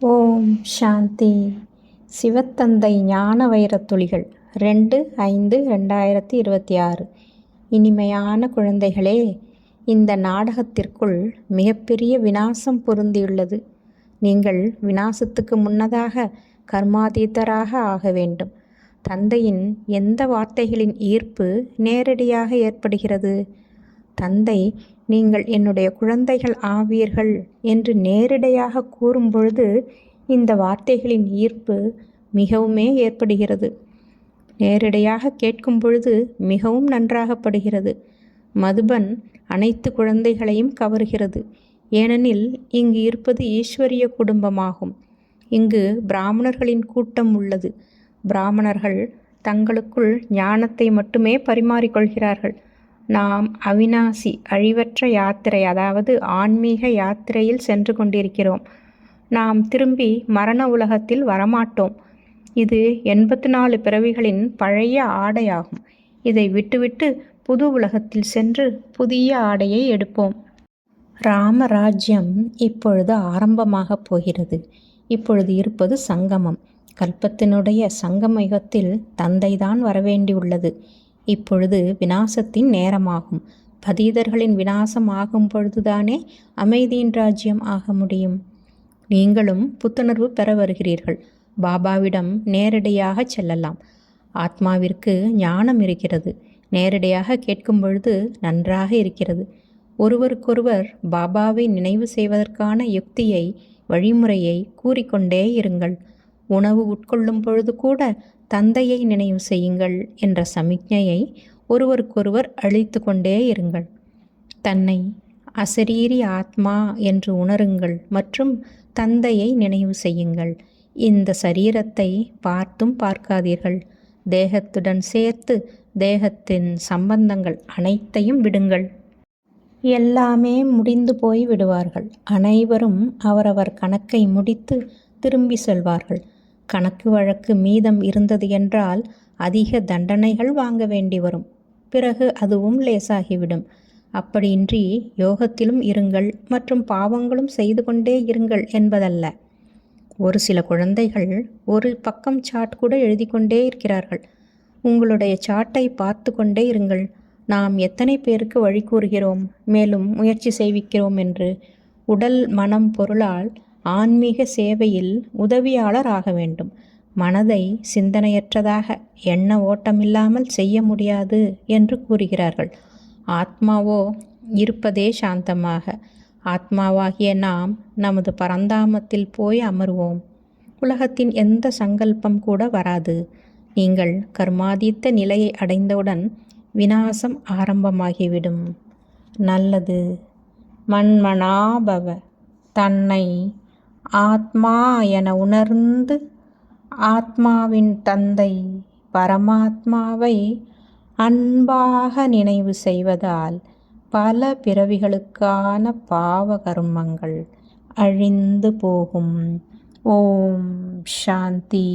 ஓம் சாந்தி. சிவத்தந்தை ஞான வைரத்துளிகள் 2/5/2026. இனிமையான குழந்தைகளே, இந்த நாடகத்திற்குள் மிகப்பெரிய விநாசம் பொருந்தியுள்ளது. நீங்கள் விநாசத்துக்கு முன்னதாக கர்மாதீதராக ஆக வேண்டும். தந்தையின் எந்த வார்த்தைகளின் ஈர்ப்பு நேரடியாக ஏற்படுகிறது? தந்தை நீங்கள் என்னுடைய குழந்தைகள் ஆவீர்கள் என்று நேரடியாக கூறும்பொழுது இந்த வார்த்தைகளின் ஈர்ப்பு மிகவுமே ஏற்படுகிறது. நேரடியாக கேட்கும் பொழுது மிகவும் நன்றாகப்படுகிறது. மதுபன் அனைத்து குழந்தைகளையும் கவர்கிறது. ஏனெனில் இங்கு இருப்பது ஈஸ்வரிய குடும்பமாகும். இங்கு பிராமணர்களின் கூட்டம் உள்ளது. பிராமணர்கள் தங்களுக்குள் ஞானத்தை மட்டுமே பரிமாறிக்கொள்கிறார்கள். நாம் அவிநாசி அழிவற்ற யாத்திரை, அதாவது ஆன்மீக யாத்திரையில் சென்று கொண்டிருக்கிறோம். நாம் திரும்பி மரண உலகத்தில் வரமாட்டோம். இது 84 பிறவிகளின் பழைய ஆடையாகும். இதை விட்டுவிட்டு புது உலகத்தில் சென்று புதிய ஆடையை எடுப்போம். ராமராஜ்யம் இப்பொழுது ஆரம்பமாகப் போகிறது. இப்பொழுது இருப்பது சங்கமம். கல்பத்தினுடைய சங்கம யுகத்தில் தந்தைதான் வரவேண்டியுள்ளது. இப்பொழுது விநாசத்தின் நேரமாகும். பதீதர்களின் விநாசம் ஆகும் பொழுதுதானே அமைதியின் ராஜ்யம் ஆக முடியும். நீங்களும் புத்துணர்வு பெற வருகிறீர்கள். பாபாவிடம் நேரடியாக செல்லலாம். ஆத்மாவிற்கு ஞானம் இருக்கிறது. நேரடியாக கேட்கும் பொழுது நன்றாக இருக்கிறது. ஒருவருக்கொருவர் பாபாவை நினைவு செய்வதற்கான யுக்தியை, வழிமுறையை கூறிக்கொண்டே இருங்கள். உணவு உட்கொள்ளும் பொழுது கூட தந்தையை நினைவு செய்யுங்கள் என்ற சமிக்ஞையை ஒருவருக்கொருவர் அளித்து கொண்டே இருங்கள். தன்னை அசரீரி ஆத்மா என்று உணருங்கள் மற்றும் தந்தையை நினைவு செய்யுங்கள். இந்த சரீரத்தை பார்த்தும் பார்க்காதீர்கள். தேகத்துடன் சேர்த்து தேகத்தின் சம்பந்தங்கள் அனைத்தையும் விடுங்கள். எல்லாமே முடிந்து போய் விடுவார்கள். அனைவரும் அவரவர் கணக்கை முடித்து திரும்பி செல்வார்கள். கணக்கு வழக்கு மீதம் இருந்தது என்றால் அதிக தண்டனைகள் வாங்க வேண்டி வரும். பிறகு அதுவும் லேசாகிவிடும். அப்படியின்றி யோகத்திலும் இருங்கள் மற்றும் பாவங்களும் செய்து கொண்டே இருங்கள் என்பதல்ல. ஒரு சில குழந்தைகள் ஒரு பக்கம் சாட் கூட எழுதி கொண்டே இருக்கிறார்கள். உங்களுடைய சாட்டை பார்த்து கொண்டே இருங்கள். நாம் எத்தனை பேருக்கு வழி கூறுகிறோம், மேலும் முயற்சி செய்விக்கிறோம் என்று. உடல், மனம், பொருளால் ஆன்மீக சேவையில் உதவியாளர் ஆக வேண்டும். மனதை சிந்தனையற்றதாக, எண்ண ஓட்டமில்லாமல் செய்ய முடியாது என்று கூறுகிறார்கள். ஆத்மாவோ இருப்பதே சாந்தமாக. ஆத்மாவாகிய நாம் நமது பரந்தாமத்தில் போய் அமர்வோம். உலகத்தின் எந்த சங்கல்பம் கூட வராது. நீங்கள் கர்மாதீத்த நிலையை அடைந்தவுடன் விநாசம் ஆரம்பமாகிவிடும். நல்லது. மன்மனாபவ. தன்னை ஆத்மா என உணர்ந்து ஆத்மாவின் தந்தை பரமாத்மாவை அன்பாக நினைவு செய்வதால் பல பிறவிகளுக்கான பாவ கர்மங்கள் அழிந்து போகும். ஓம் சாந்தி.